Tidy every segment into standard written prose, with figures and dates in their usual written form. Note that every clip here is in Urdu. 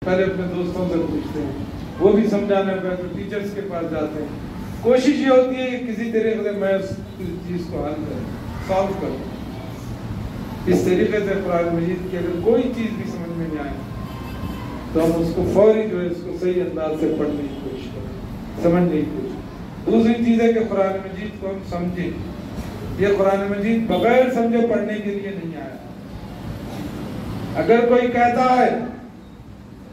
پہلے اپنے دوستوں سے پوچھتے ہیں، وہ بھی سمجھانے پہ تو ٹیچرز کے پاس جاتے ہیں. کوشش یہ ہوتی ہے کہ کسی طریقے سے میں اس چیز کو حل کروں، سالو کروں. اس طریقے سے قرآن مجید کی اگر کوئی چیز بھی سمجھ میں نہیں آئے تو ہم اس کو فوری جو ہے اس کو صحیح انداز سے پڑھنے کی کوشش کریں، سمجھنے کی کوشش. دوسری چیز ہے کہ قرآن مجید کو ہم سمجھیں. یہ قرآن مجید بغیر سمجھے پڑھنے کے لیے نہیں آیا. اگر کوئی کہتا ہے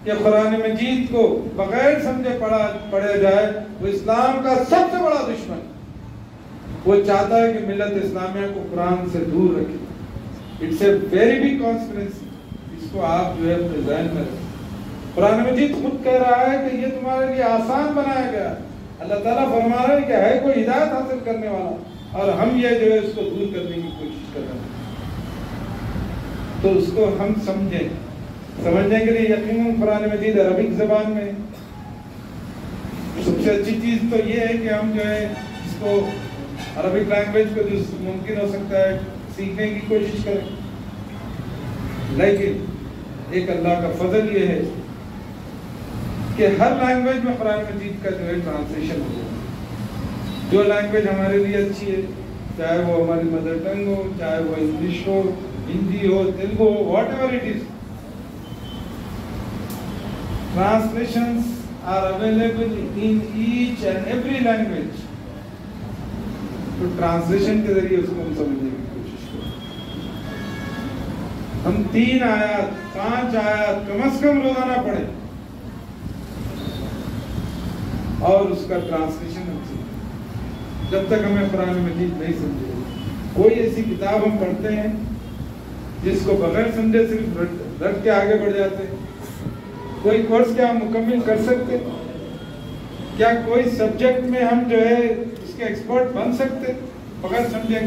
کہ قرآن مجید کو بغیر سمجھے پڑھا جائے وہ اسلام کا سب سے بڑا دشمن. وہ چاہتا ہے کہ ملت اسلامیہ کو قرآن سے دور رکھے. It's a very big conspiracy. اس کو آپ جو ہے اپنے ذہن میں رکھیں. قرآن مجید خود کہہ رہا ہے کہ یہ تمہارے لیے آسان بنایا گیا. اللہ تعالیٰ فرما رہا ہے کہ ہے کوئی ہدایت حاصل کرنے والا اور ہم یہ جو ہے اس کو دور کرنے کی کوشش کر رہے ہیں. تو اس کو ہم سمجھیں. سمجھنے کے لیے یقیناً قرآن مجید عربک زبان میں. سب سے اچھی چیز تو یہ ہے کہ ہم جو ہے اس کو عربک لینگویج کو جو ممکن ہو سکتا ہے سیکھنے کی کوشش کریں. لیکن ایک اللہ کا فضل یہ ہے کہ ہر لینگویج میں قرآن مجید کا جو ہے ٹرانسلیشن ہو جائے. جو لینگویج ہمارے لیے اچھی ہے، چاہے وہ ہماری مدر ٹنگ ہو، چاہے وہ English who, Hindi who, Telugu who, what ever it is. Translations are available in each and every language. تو ٹرانسلیشن کے ذریعے اس کو ہم سمجھنے کی کوشش کریں. ہم 3 آیات 5 آیات کم از کم روزانہ پڑھیں اور اس کا ٹرانسلیشن ہم سیکھیں. جب تک ہمیں قرآن مجید نہیں سمجھے. کوئی ایسی کتاب ہم پڑھتے ہیں جس کو بغیر سمجھے صرف رٹ کے آگے بڑھ جاتے ہیں. کوئی کورس کیا ہم مکمل کر سکتے؟ کیا کوئی سبجیکٹ میں ہم جو ہے اس کے ایکسپرٹ بن سکتے بغیر سمجھے؟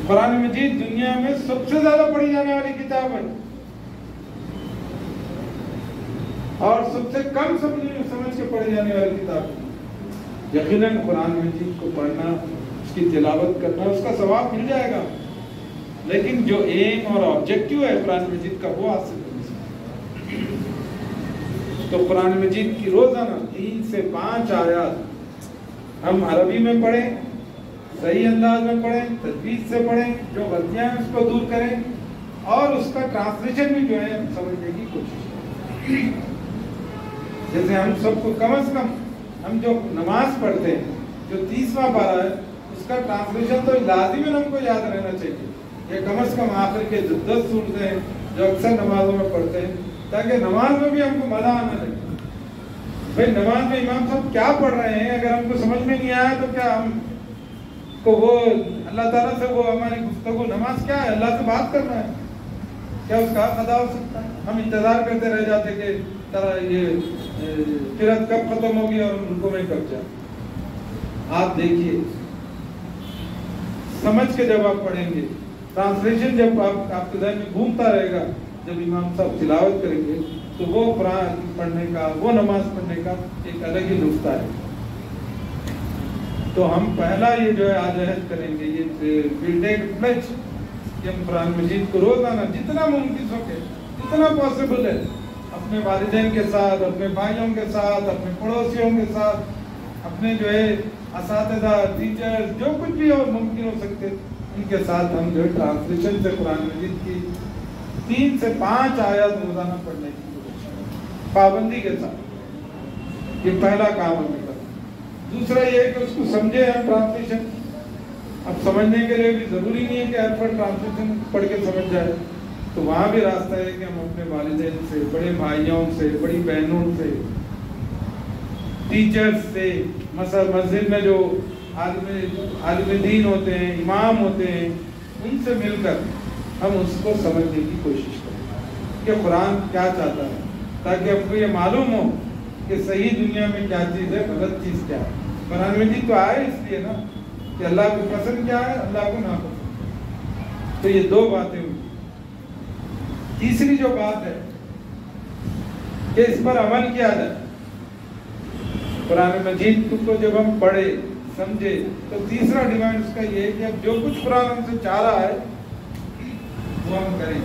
قرآن مجید دنیا میں سب سے زیادہ پڑھی جانے والی کتاب ہے اور سب سے کم سمجھ کے پڑھی جانے والی کتاب ہے. یقیناً قرآن مجید کو پڑھنا، اس کی تلاوت کرنا، اس کا ثواب مل جائے گا. لیکن جو ایم اور آبجیکٹیو ہے قرآن مجید کا وہ حاصل کرنا. تو قرآن مجید کی روزانہ 3 سے 5 آیات ہم عربی میں پڑھیں، صحیح انداز میں پڑھیں، تجوید سے پڑھیں، جو غلطیاں ہیں اس کو دور کریں اور اس کا ٹرانسلیشن بھی جو ہے ہم سمجھنے کی کوشش کریں. جیسے ہم سب کو کم از کم ہم جو نماز پڑھتے ہیں جو 30واں پارہ ہے اس کا ٹرانسلیشن تو لازمی ہم کو یاد رہنا چاہیے. یہ کم از کم آخر کے 10 صورتیں ہیں جو اکثر نمازوں میں پڑھتے ہیں تاکہ نماز میں بھی ہم کو مزہ آنا لگے. بھائی نماز میں امام صاحب کیا پڑھ رہے ہیں اگر ہم کو سمجھ میں نہیں آیا تو کیا ہم کو وہ اللہ تعالیٰ سے وہ ہماری گفتگو نماز کیا ہے؟ اللہ سے بات کرنا ہے. کیا اس کا ادا ہو سکتا ہے؟ ہم انتظار کرتے رہ جاتے کہ یہ قرات کب ختم ہوگی اور رکوع میں کب جائے. آپ دیکھیے سمجھ کے جب آپ پڑھیں گے، ٹرانسلیشن جب آپ کے ذہن میں گھومتا رہے گا، جب امام صاحب تلاوت کریں گے تو وہ قرآن پڑھنے کا، وہ نماز پڑھنے کا ایک الگ ہی لطف ہے. تو ہم پہلا یہ جو ہے آج عہد کریں گے، یہ ویل ٹیک پلیج کہ ہم قرآن مجید کو روزانہ جتنا ممکن ہو کے، جتنا پاسبل ہے، اپنے والدین کے ساتھ، اپنے بھائیوں کے ساتھ، اپنے پڑوسیوں کے ساتھ، اپنے جو ہے اساتذہ، ٹیچر، جو کچھ بھی اور ممکن ہو سکتے ان کے ساتھ ہم جو ہے ٹرانسلیشن سے قرآن مجید کی 3 سے 5 آیات روزانہ پڑھنے کی کوشش کریں پابندی کے ساتھ. یہ پہلا کام ہمیں کرنا. دوسرا یہ ہے کہ اس کو سمجھے ہم ٹرانسلیشن. اب سمجھنے کے لیے بھی ضروری نہیں ہے کہ ہر پر ٹرانسلیشن پڑھ کے سمجھ جائے. تو وہاں بھی راستہ ہے کہ ہم اپنے والدین سے، بڑے بھائیوں سے، بڑی بہنوں سے، ٹیچرز سے، مسجد میں جو عالم دین ہوتے ہیں، امام ہوتے ہیں، ان سے مل کر ہم اس کو سمجھنے کی کوشش کریں کہ قرآن کیا چاہتا ہے، تاکہ ہم کو یہ معلوم ہو کہ صحیح دنیا میں کیا چیز ہے، غلط چیز کیا ہے. قرآن مجید تو آئے اس لیے نا کہ اللہ کو پسند کیا ہے، اللہ کو ناپسند. تو یہ 2 باتیں ہوئی. تیسری جو بات ہے کہ اس پر عمل کیا جائے. قرآن مجید کو جب ہم پڑھے سمجھے تو تیسرا ڈیمانڈ اس کا یہ ہے کہ اب جو کچھ قرآن ہم سے چاہ رہا ہے وہ ہم کریں،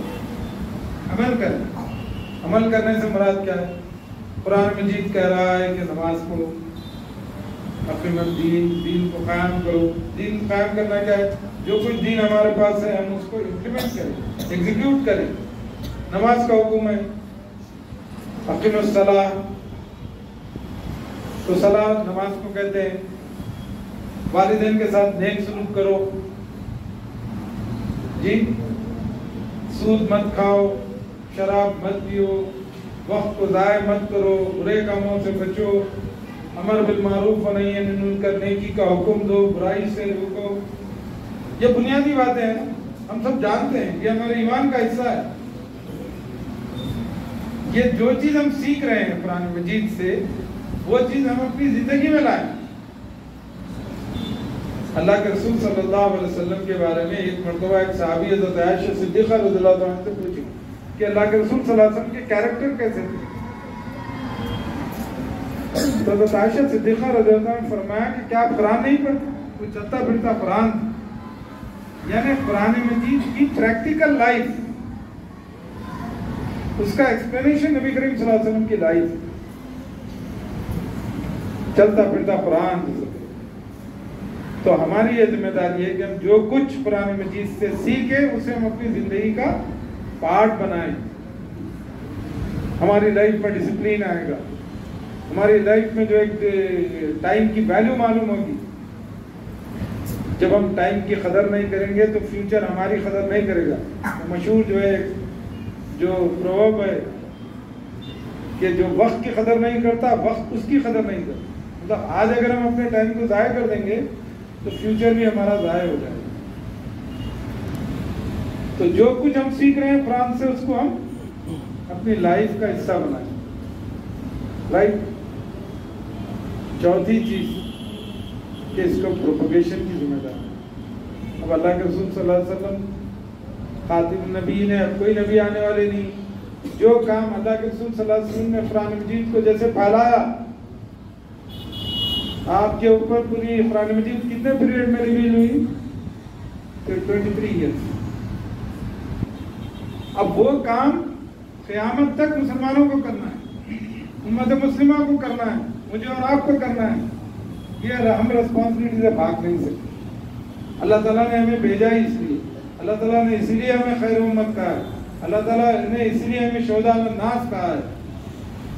عمل کریں. عمل کرنے سے مراد کیا ہے؟ قرآن مجید کہہ رہا ہے کہ نماز پڑھو، اپنے دین کو قائم کرو۔ دین قائم کرنا کیا ہے؟ جو کچھ دین ہمارے پاس ہے ہم اس کو امپلیمنٹ کریں، ایگزیکیوٹ کریں۔ نماز کا حکم ہے اقیم الصلاۃ، تو صلاۃ نماز کو کہتے ہیں۔ والدین کے ساتھ نیک سلوک کرو، جی، سود مت کھاؤ، شراب مت پیو، وقت کو ضائع مت کرو، برے کاموں سے بچو، امر بالمعروف و نہی عن المنکر، نیکی کا حکم دو، برائی سے روکو۔ یہ بنیادی باتیں ہیں، ہم سب جانتے ہیں، یہ ہمارے ایمان کا حصہ ہے۔ یہ جو چیز ہم سیکھ رہے ہیں قرآن مجید سے، وہ چیز ہم اپنی زندگی میں لائیں۔ اللہ کے رسول صلی اللہ علیہ وسلم کے بارے میں ایک مرتبہ ایک صحابی حضرت عائشہ صدیقہ رضی اللہ عنہ سے پوچھی کہ اللہ کے رسول صلی اللہ علیہ وسلم کے کیریکٹر کیسے تھے؟ تو حضرت عائشہ صدیقہ رضی اللہ عنہ نے فرمایا کہ کیا آپ قرآن نہیں پڑھتے؟ وہ چلتا پھرتا قرآن، یعنی قرآن مجید کی پریکٹیکل لائف، اس کا ایکسپلینیشن نبی کریم صلی اللہ علیہ وسلم کی لائف، چلتا پھرتا قرآن۔ تو ہماری یہ ذمہ داری ہے کہ ہم جو کچھ قرآن مجید سے سیکھیں اسے ہم اپنی زندگی کا پارٹ بنائیں۔ ہماری لائف میں ڈسپلین آئے گا، ہماری لائف میں جو ایک ٹائم کی ویلیو معلوم ہوگی۔ جب ہم ٹائم کی قدر نہیں کریں گے تو فیوچر ہماری قدر نہیں کرے گا۔ مشہور جو ہے جو پروورب ہے کہ جو وقت کی قدر نہیں کرتا وقت اس کی قدر نہیں کرتا، مطلب آج اگر ہم اپنے ٹائم کو ضائع کر دیں گے تو فیوچر بھی ہمارا ضائع ہو جائے گا۔ تو جو کچھ ہم سیکھ رہے ہیں قرآن سے اس کو ہم اپنی لائف کا حصہ بنائیں۔ رائٹ؟ چوتھی چیز کہ اس کو پروپگیشن کی ذمہ داری۔ اب اللہ کے رسول صلی اللہ علیہ وسلم خاتم النبیین ہے، اب کوئی نبی آنے والے نہیں۔ جو کام اللہ کے رسول صلی اللہ علیہ وسلم نے قرآن مجید کو جیسے پھیلایا، آپ کے اوپر پوری قرآن مجید کتنے پیریڈ میں ریویل ہوئی؟ 23 ایئرس۔ اب وہ کام قیامت تک مسلمانوں کو کرنا ہے، امت مسلمہ کو کرنا ہے، مجھے اور آپ کو کرنا ہے۔ یہ ہم ریسپانسبلٹی سے بھاگ نہیں سکتے۔ اللہ تعالیٰ نے ہمیں بھیجا ہی اس لیے، اللہ تعالیٰ نے اسی لیے ہمیں خیر امت کہا ہے، اللہ تعالیٰ نے اسی لیے ہمیں شہداء الناس کہا ہے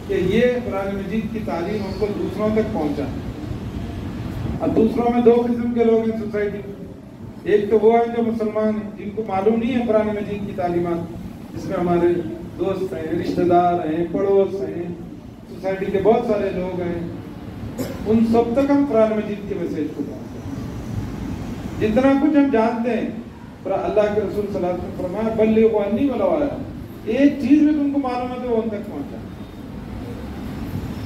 کہ یہ قرآن مجید کی تعلیم ہم کو دوسروں تک پہنچا۔ اب دوسروں میں دو قسم کے لوگ ہیں سوسائٹی میں، ایک تو وہ ہیں جو مسلمان ہیں جن کو معلوم نہیں ہے قرآن مجید کی تعلیمات، جس میں ہمارے دوست ہیں، رشتہ دار ہیں، پڑوس ہیں، سوسائٹی کے بہت سارے لوگ ہیں، ان سب تک ہم قرآن مجید کے میسیج کو پہنچاتے ہیں۔ جتنا کچھ ہم جانتے ہیں، اللہ کے رسول صلی اللہ علیہ وسلم فرمایا بلغوا عنی ولو آیہ، ایک چیز بھی تم کو معلوم ہے تو وہ ان تک پہنچا۔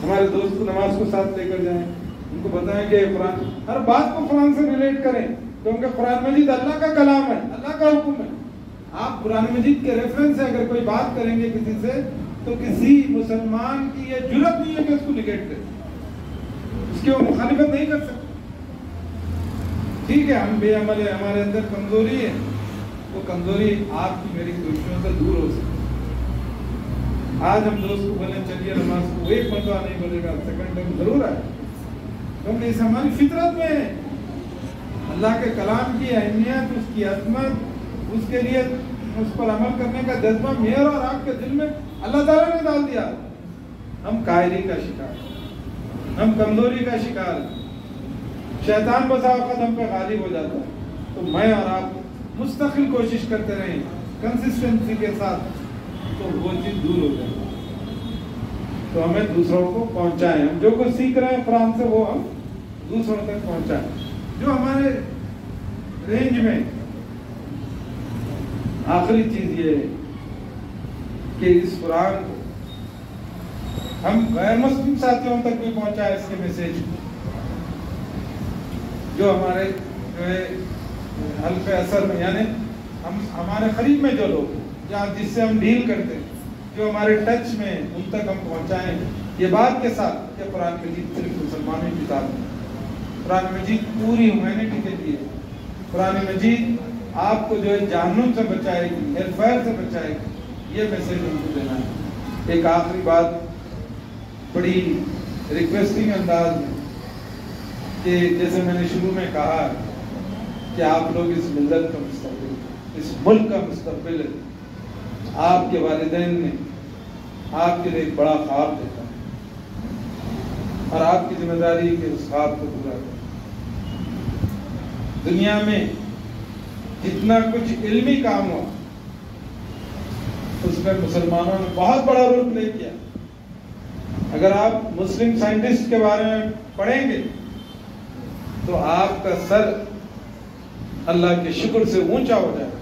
ہمارے دوست کو نماز کو ساتھ لے کر جائیں، ان کو بتائیں کہ قرآن، ہر بات کو قرآن سے ریلیٹ کریں، کیونکہ قرآن مجید اللہ کا کلام ہے، اللہ کا حکم ہے۔ آپ قرآن مجید کے ریفرنس سے اگر کوئی بات کریں گے کسی سے تو کسی مسلمان کی یہ جرات نہیں ہے کہ اس کو نگیٹ کرے، اس کی وہ مخالفت نہیں کر سکتے۔ ٹھیک ہے ہم بے عمل ہیں، ہمارے اندر کمزوری ہے، وہ کمزوری آپ کی میری کوششوں سے دور ہو سکتی۔ آج ہم دوست کو بولیں چلیے نماز کو، ایک مرتبہ نہیں بولے گا، سیکنڈ ٹائم ضرور آئے، کیونکہ اس ہماری فطرت میں ہے۔ اللہ کے کلام کی اہمیت، اس کی عظمت، اس کے لیے اس پر عمل کرنے کا جذبہ میرے اور آپ کے دل میں اللہ تعالیٰ نے ڈال دیا۔ ہم قائلی کا شکار، ہم کمزوری کا شکار، شیطان بسا وقت ہم پہ غالب ہو جاتا ہے۔ تو میں اور آپ مستقل کوشش کرتے رہیں کنسسٹنسی کے ساتھ، تو وہ چیز دور ہو جائے، تو ہمیں دوسروں کو پہنچائیں، ہم جو کچھ سیکھ رہے ہیں قرآن سے وہ ہم دوسروں تک پہنچائیں۔ جو ہمارے رینج میں آخری چیز یہ ہے کہ اس قرآن کو ہم غیر مسلم ساتھیوں تک بھی پہنچائیں، اس کے میسیج جو ہمارے جو ہے حلقہ اثر میں، یعنی ہمارے قریب میں جو لوگ جہاں جس سے ہم ڈیل کرتے ہیں، جو ہمارے ٹچ میں، ان تک ہم پہنچائیں، یہ بات کے ساتھ کہ قرآن مجید صرف مسلمانوں کی کتاب ہے، قرآن مجید پوری ہیومینٹی کے لیے، قرآن مجید آپ کو جو ہے جہنم سے بچائے گی، ہیل فائر سے بچائے گی، یہ میسیج ہم کو دینا ہے۔ ایک آخری بات بڑی ریکویسٹنگ انداز میں کہ جیسے میں نے شروع میں کہا کہ آپ لوگ اس ملت کا مستقبل، اس ملک کا مستقبل ہے. آپ کے والدین نے آپ کے لیے ایک بڑا خواب دیکھا اور آپ کی ذمہ داری ہے کہ اس خواب کو پورا کریں. دنیا میں جتنا کچھ علمی کام ہوا اس میں مسلمانوں نے بہت بڑا رول پلے کیا. اگر آپ مسلم سائنٹسٹ کے بارے میں پڑھیں گے تو آپ کا سر اللہ کے شکر سے اونچا ہو جائے گا.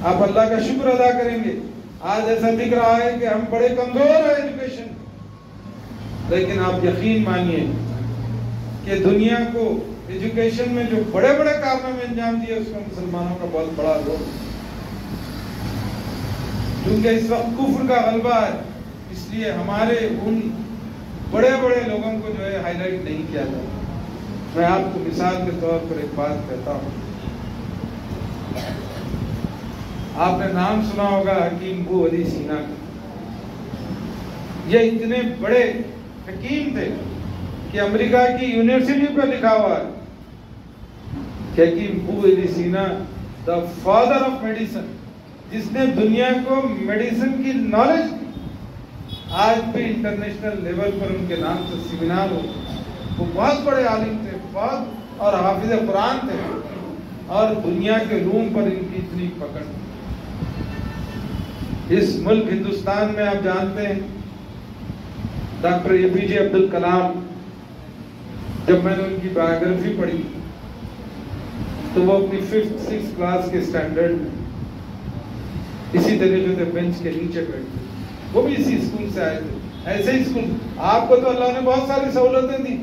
آپ اللہ کا شکر ادا کریں گے. آج ایسا دکھ رہا ہے کہ ہم بڑے کمزور ہیں ایجوکیشن، لیکن آپ یقین مانیے کہ دنیا کو ایجوکیشن میں جو بڑے بڑے کارنامے انجام دیے اس میں مسلمانوں کا بہت بڑا رول. کیونکہ اس وقت کفر کا غلبہ ہے، اس لیے ہمارے ان بڑے بڑے لوگوں کو جو ہے ہائی لائٹ نہیں کیا جاتا. میں آپ کو مثال کے طور پر ایک بات کہتا ہوں. آپ نے نام سنا ہوگا حکیم ابو علی سینا کا. یہ اتنے بڑے حکیم تھے کہ امریکہ کی یونیورسٹی پر لکھا ہوا ہے کہ حکیم ابو علی سینا دا فادر آف میڈیسن، جس نے دنیا کو میڈیسن کی نالج دی. آج بھی انٹرنیشنل لیول پر ان کے نام سے سیمینار ہو. وہ بہت بڑے عالم تھے، بہت، اور حافظ قرآن تھے، اور دنیا کے علوم پر ان کی اتنی پکڑ. اس ملک ہندوستان میں آپ جانتے ہیں ڈاکٹر اے پی جے عبد الکلام، جب میں نے ان کی بایوگرافی پڑھی تو وہ اپنی 5th 6th کلاس کے اسٹینڈرڈ میں اسی طریقے سے بینچ کے نیچے بیٹھتے. وہ بھی اسی اسکول سے آئے تھے. ایسے ہی اسکول، آپ کو تو اللہ نے بہت ساری سہولتیں دی،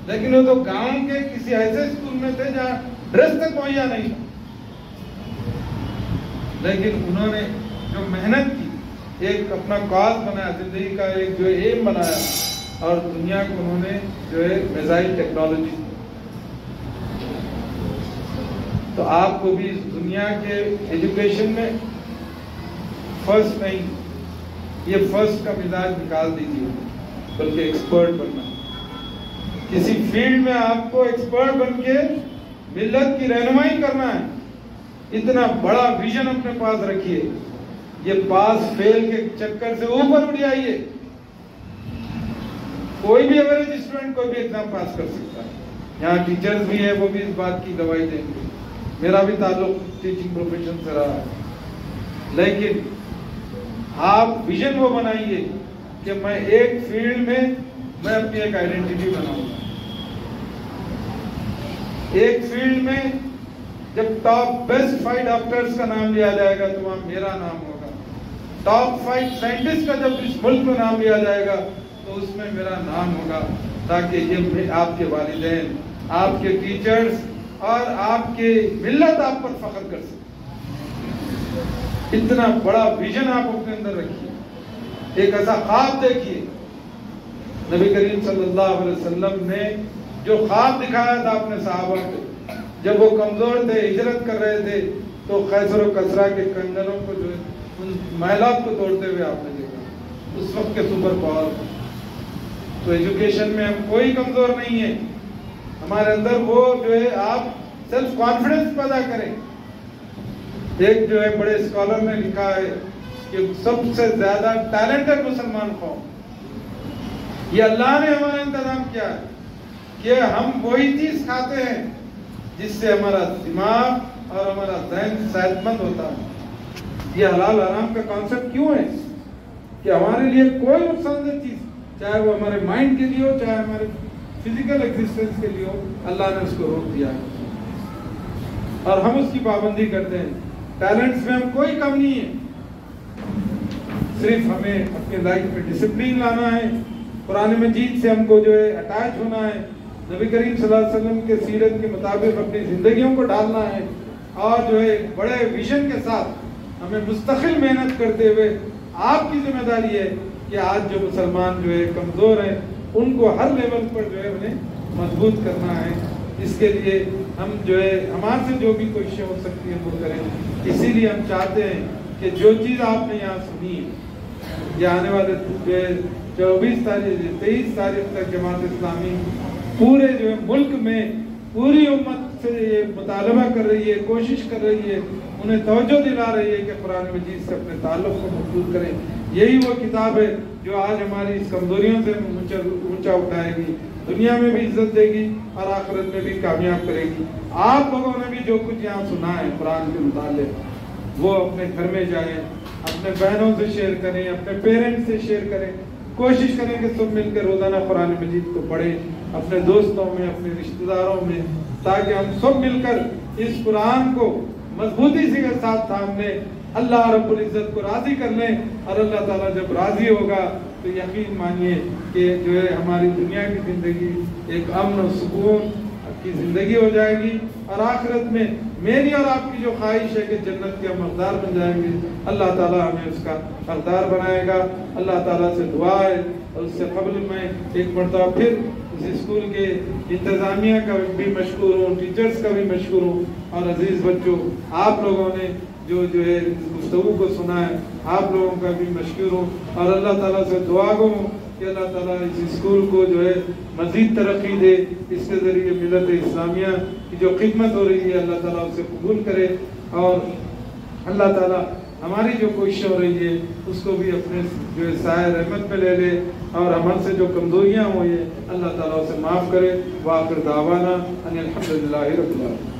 لیکن وہ تو گاؤں کے کسی ایسے اسکول میں تھے جہاں ڈریس تک مہیا نہیں تھا. لیکن انہوں نے جو محنت کی، ایک اپنا کاز بنایا، زندگی کا ایک جو ایم بنایا، اور دنیا کو انہوں نے جو ہے میزائل ٹیکنالوجی. تو آپ کو بھی اس دنیا کے ایجوکیشن میں فرسٹ نہیں، یہ فرسٹ کا مزاج نکال دیجیے، بلکہ ایکسپرٹ بننا. کسی فیلڈ میں آپ کو ایکسپرٹ بن کے ملت کی رہنمائی کرنا ہے. اتنا بڑا ویژن اپنے پاس رکھیے. یہ پاس فیل کے چکر سے اوپر اٹھ جائیے. کوئی بھی ایوریج اسٹوڈنٹ کوئی بھی ایگزام پاس کر سکتا ہے. یہاں ٹیچرز بھی ہیں، وہ بھی اس بات کی گواہی دیں گے. میرا بھی تعلق ٹیچنگ پروفیشن سے رہا ہے. لیکن آپ ویژن وہ بنائیے کہ میں ایک فیلڈ میں اپنی ایک آئیڈینٹی بناؤں گا. ایک فیلڈ میں جب ٹاپ بیسٹ 5 ڈاکٹرز کا نام لیا جائے گا تو وہاں میرا نام ہوگا. ٹاپ 5 سائنٹسٹ کا جب اس ملک میں نام لیا جائے گا تو اس میں میرا نام ہوگا، تاکہ یہ آپ کے والدین، آپ کے ٹیچرز اور آپ کے ملت آپ پر فخر کر سکے. اتنا بڑا ویژن آپ اپنے اندر رکھیے. ایک ایسا خواب دیکھیے. نبی کریم صلی اللہ علیہ وسلم نے جو خواب دکھایا تھا اپنے صحابہ کو، جب وہ کمزور تھے، ہجرت کر رہے تھے، تو قیصر و کسریٰ کے کنگنوں کو جو ان محلات کو توڑتے ہوئے آپ نے دیکھا. اس وقت کے سپر پاور. تو ایجوکیشن میں ہم کوئی کمزور نہیں ہے. ہمارے اندر وہ جو ہے آپ سیلف کانفیڈنس پیدا کریں. ایک جو ہے بڑے اسکالر نے لکھا ہے کہ سب سے زیادہ ٹیلنٹڈ مسلمان قوم، یہ اللہ نے ہمارا انتظام کیا ہے کہ ہم وہی چیز کھاتے ہیں جس سے ہمارا دماغ اور ہمارا ذہن صحت مند ہوتا ہے. یہ حلال حرام کا کانسیپٹ کیوں ہے کہ ہمارے لیے کوئی نقصان دہ چیز، چاہے وہ ہمارے مائنڈ کے لیے ہو، چاہے ہمارے فزیکل ایگزسٹنس کے لیے ہو، اللہ نے اس کو روک دیا ہے اور ہم اس کی پابندی کرتے ہیں. ٹیلنٹس میں ہم کوئی کم نہیں ہے. صرف ہمیں اپنے لائف میں ڈسپلین لانا ہے. قرآن مجید سے ہم کو جو ہے اٹیچ ہونا ہے. نبی کریم صلی اللہ علیہ وسلم کے سیرت کے مطابق اپنی زندگیوں کو ڈالنا ہے، اور جو ہے بڑے ویژن کے ساتھ ہمیں مستقل محنت کرتے ہوئے. آپ کی ذمہ داری ہے کہ آج جو مسلمان جو ہے کمزور ہیں ان کو ہر لیول پر جو ہے انہیں مضبوط کرنا ہے. اس کے لیے ہم جو ہے ہمارے سے جو بھی کوششیں ہو سکتی ہیں وہ کریں. اسی لیے ہم چاہتے ہیں کہ جو چیز آپ نے یہاں سنی ہے یہ آنے والے 23 تاریخ تک جماعت اسلامی پورے جو ہے ملک میں پوری امت سے یہ مطالبہ کر رہی ہے، کوشش کر رہی ہے، انہیں توجہ دلا رہی ہے کہ قرآن مجید سے اپنے تعلق کو مضبوط کریں۔ یہی وہ کتاب ہے جو آج ہماری اس کمزوریوں سے اونچا اٹھائے گی، دنیا میں بھی عزت دے گی اور آخرت میں بھی کامیاب کرے گی۔ آپ لوگوں نے بھی جو کچھ یہاں سنا ہے قرآن کے متعلق، وہ اپنے گھر میں جائیں، اپنے بہنوں سے شیئر کریں، اپنے پیرنٹس سے شیئر کریں، کوشش کریں کہ سب مل کر روزانہ قرآن مجید کو پڑھیں، اپنے دوستوں میں، اپنے رشتہ داروں میں، تاکہ ہم سب مل کر اس قرآن کو مضبوطی سے ساتھ تھام لیں، اللہ رب العزت کو راضی کر لیں، اور اللہ تعالیٰ جب راضی ہوگا تو یقین مانیے کہ جو ہے ہماری دنیا کی زندگی ایک امن و سکون کی زندگی ہو جائے گی، اور آخرت میں میری اور آپ کی جو خواہش ہے کہ جنت کے ہم حقدار بن جائیں گے، اللہ تعالیٰ ہمیں اس کا حقدار بنائے گا۔ اللہ تعالیٰ سے دعا ہے، اور اس سے قبل میں ایک مرتبہ پھر اس اسکول کے انتظامیہ کا بھی مشکور ہوں، ٹیچرز کا بھی مشکور ہوں، اور عزیز بچوں آپ لوگوں نے جو ہے گفتگو کو سنا ہے، آپ لوگوں کا بھی مشکور ہوں، اور اللہ تعالیٰ سے دعا گو ہوں کہ اللہ تعالیٰ اس اسکول کو جو ہے مزید ترقی دے، اس کے ذریعے ملت اسلامیہ کی جو خدمت ہو رہی ہے اللہ تعالیٰ اسے قبول کرے، اور اللہ تعالیٰ ہماری جو کوشش ہو رہی ہے اس کو بھی اپنے جو ہے سایہ رحمت میں لے لے، اور ہم سے جو کمزوریاں ہوئی ہیں اللہ تعالیٰ اسے معاف کرے۔ وآخر دعوانا ان الحمدللہ رب العالمین۔